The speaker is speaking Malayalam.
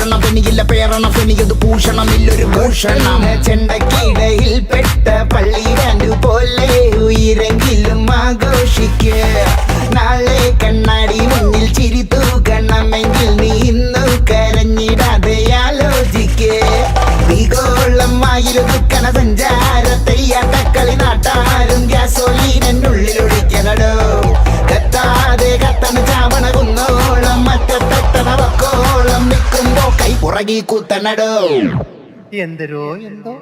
കേറണം പെനിയില്ല പേറണം പെനിയത് ഭൂഷണമില്ലൊരു ഭൂഷണം ചെണ്ടക്കിടയിൽ പെട്ട പള്ളി ബാൻഡ് പോലെ ഉയരെങ്കിലും ആഘോഷിക്ക് നാളെ കണ്ണാടി മുന്നിൽ ചിരി തൂക്കണമെങ്കിൽ നീ ഇന്നു കരഞ്ഞിടാതെ ആലോചിക്ക് ഭീകോളമായൊരു ദുഃഖന സഞ്ചാര തെയ്യാട്ടക്കളി നാട്ടാരും ഗ്യാസോലീനുള്ളിൽ ഒഴിക്കലടോ കത്താതെ കത്തണ ചാവണ കുന്നോളം മറ്റത്തണ വക്കോളം നിൽക്കുമ്പോ കൈ പുറകി കുത്തണടോ എന്തോ